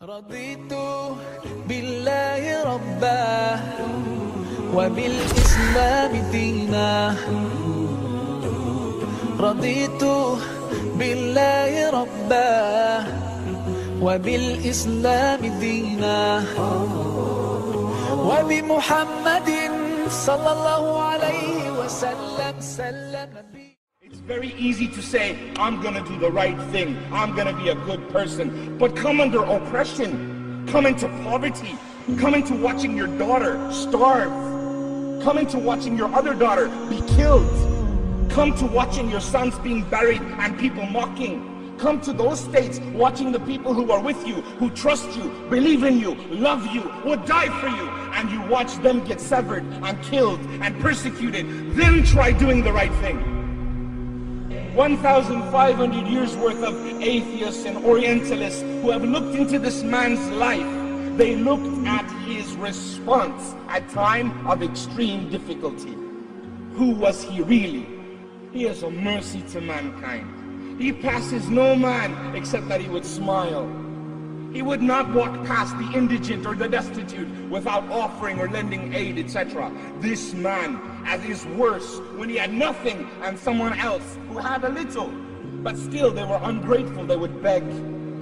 رضيت بالله ربا وبالإسلام دينا. رضيت بالله ربا وبالإسلام دينا وبمحمد صلى الله عليه وسلم It's very easy to say, I'm going to do the right thing, I'm going to be a good person, but come under oppression, come into poverty, come into watching your daughter starve, come into watching your other daughter be killed, come to watching your sons being buried and people mocking, come to those states watching the people who are with you, who trust you, believe in you, love you, would die for you, and you watch them get severed and killed and persecuted. Then try doing the right thing. 1,500 years worth of atheists and Orientalists who have looked into this man's life, they looked at his response at time of extreme difficulty. Who was he really? He is a mercy to mankind. He passes no man except that he would smile. He would not walk past the indigent or the destitute without offering or lending aid, etc. This man, at his worst, when he had nothing and someone else who had a little, but still they were ungrateful, they would beg,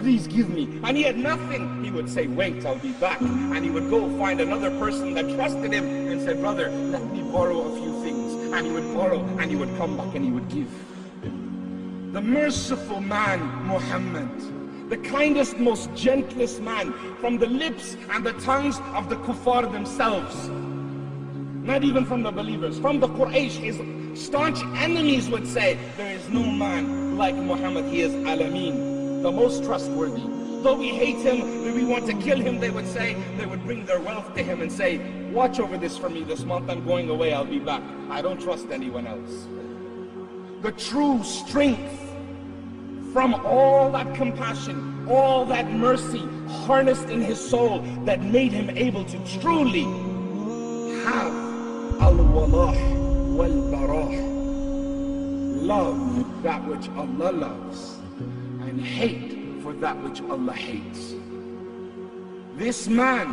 please give me. And he had nothing, he would say, wait, I'll be back. And he would go find another person that trusted him and said, brother, let me borrow a few things. And he would borrow and he would come back and he would give. The merciful man, Muhammad, the kindest, most gentlest man, from the lips and the tongues of the kuffar themselves, not even from the believers, from the Quraysh, his staunch enemies would say, there is no man like Muhammad, he is Alameen, the most trustworthy. Though we hate him, we want to kill him, they would say, they would bring their wealth to him and say, watch over this for me this month, I'm going away, I'll be back. I don't trust anyone else. The true strength from all that compassion, all that mercy harnessed in his soul that made him able to truly have al-walah wal-barah, love that which Allah loves and hate for that which Allah hates. This man,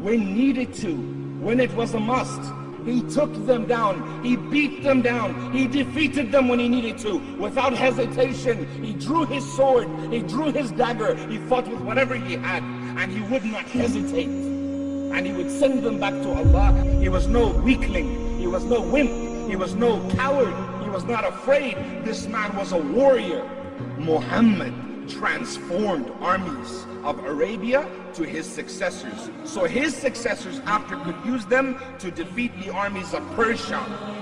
when needed to, when it was a must, he took them down, he beat them down, he defeated them when he needed to, without hesitation. He drew his sword, he drew his dagger, he fought with whatever he had, and he would not hesitate. And he would send them back to Allah. He was no weakling, he was no wimp, he was no coward, he was not afraid. This man was a warrior. Muhammad transformed armies of Arabia to his successors. So his successors after could use them to defeat the armies of Persia,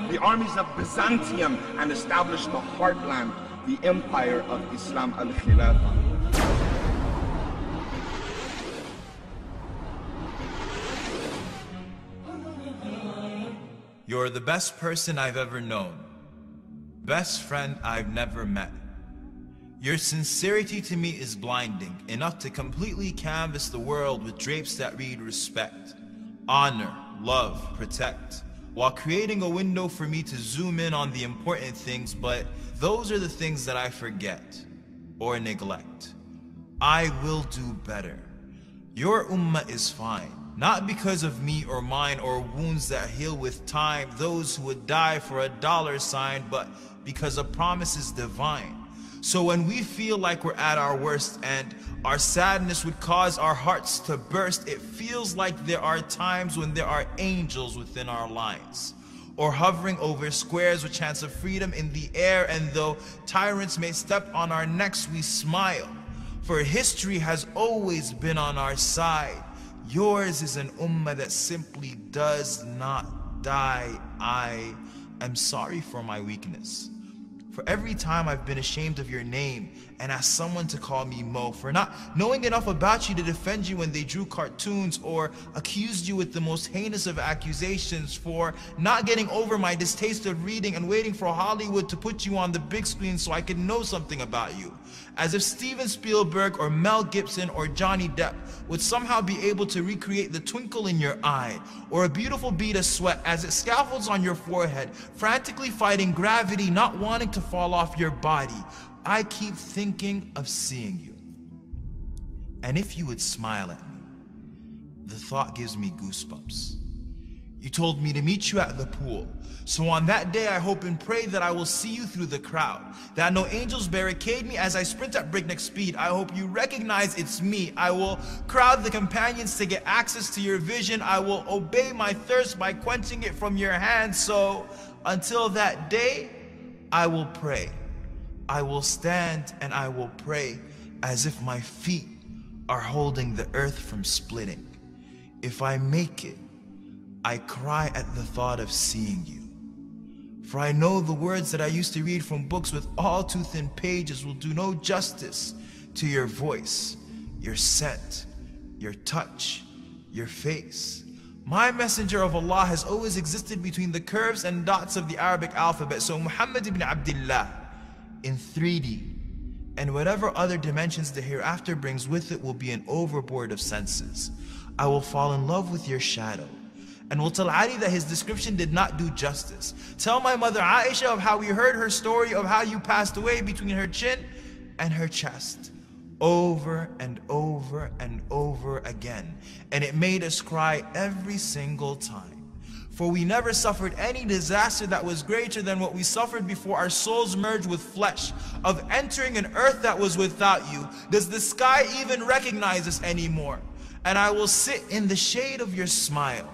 the armies of Byzantium, and establish the heartland, the empire of Islam, al-Khilafah. You're the best person I've ever known, best friend I've never met. Your sincerity to me is blinding, enough to completely canvas the world with drapes that read respect, honor, love, protect, while creating a window for me to zoom in on the important things, but those are the things that I forget or neglect. I will do better. Your ummah is fine, not because of me or mine or wounds that heal with time, those who would die for a dollar sign, but because a promise is divine. So when we feel like we're at our worst and our sadness would cause our hearts to burst, it feels like there are times when there are angels within our lines, or hovering over squares with chance of freedom in the air, and though tyrants may step on our necks, we smile, for history has always been on our side. Yours is an ummah that simply does not die. I am sorry for my weakness, for every time I've been ashamed of your name and asked someone to call me Mo, for not knowing enough about you to defend you when they drew cartoons or accused you with the most heinous of accusations, for not getting over my distaste of reading and waiting for Hollywood to put you on the big screen so I could know something about you. As if Steven Spielberg or Mel Gibson or Johnny Depp would somehow be able to recreate the twinkle in your eye or a beautiful bead of sweat as it scaffolds on your forehead, frantically fighting gravity, not wanting to fall off your body. I keep thinking of seeing you. And if you would smile at me, the thought gives me goosebumps. You told me to meet you at the pool. So on that day I hope and pray that I will see you through the crowd, that no angels barricade me as I sprint at breakneck speed. I hope you recognize it's me. I will crowd the companions to get access to your vision. I will obey my thirst by quenching it from your hand. So until that day, I will pray. I will stand and I will pray as if my feet are holding the earth from splitting. If I make it, I cry at the thought of seeing you. For I know the words that I used to read from books with all too thin pages will do no justice to your voice, your scent, your touch, your face. My messenger of Allah has always existed between the curves and dots of the Arabic alphabet. So Muhammad ibn Abdullah in 3D and whatever other dimensions the hereafter brings with it will be an overboard of senses. I will fall in love with your shadow and will tell Ali that his description did not do justice. Tell my mother Aisha of how we heard her story of how you passed away between her chin and her chest, over and over and over again. And it made us cry every single time. For we never suffered any disaster that was greater than what we suffered before our souls merged with flesh, of entering an earth that was without you. Does the sky even recognize us anymore? And I will sit in the shade of your smile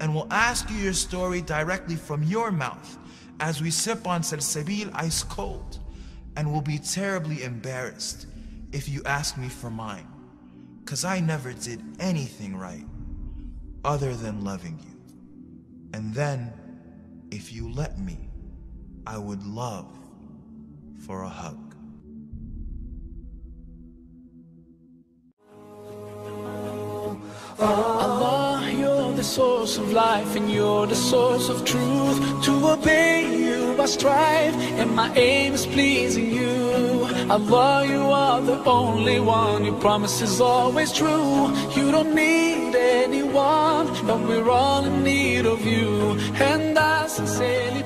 and will ask you your story directly from your mouth as we sip on salsabil ice cold, and will be terribly embarrassed if you ask me for mine, 'cause I never did anything right other than loving you. And then, if you let me, I would love for a hug. Allah, you're the source of life and you're the source of truth. To obey you I strive and my aim is pleasing you. Allah, you are the only one, your promise is always true. You don't need anyone, but we're all in need of you. And I sincerely